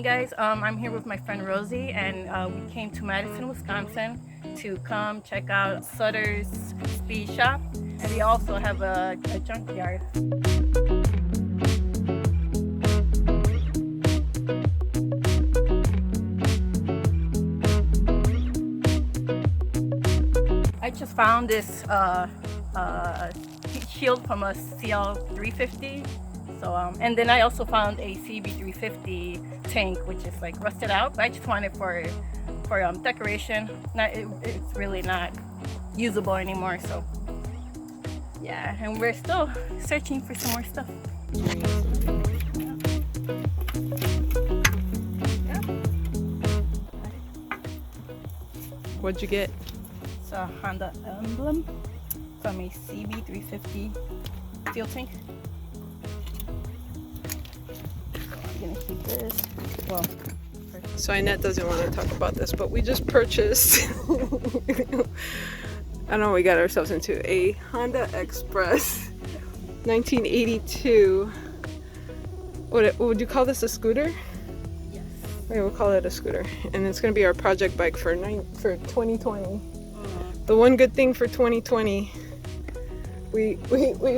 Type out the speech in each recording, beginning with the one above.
morning, guys. I'm here with my friend Rosie, and we came to Madison, Wisconsin to come check out Sutter's Speed Shop, and they also have a junkyard. I just found this heat shield from a CL350. So, and then I also found a CB350 tank, which is like rusted out, but I just want it for decoration. It's really not usable anymore. So yeah, and we're still searching for some more stuff. What'd you get? It's a Honda emblem from a CB350 steel tank. Gonna keep this. Well, so Annette doesn't want to talk about this, but we just purchased I don't know what we got ourselves into, a Honda Express 1982. What would you call this, a scooter? yes. Okay, we'll call it a scooter, and it's going to be our project bike for 2020. The one good thing for 2020, we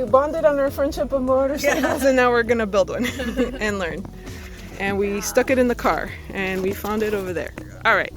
bonded on our friendship of motorcycles, and now we're gonna build one and learn. And we stuck it in the car, and we found it over there. All right.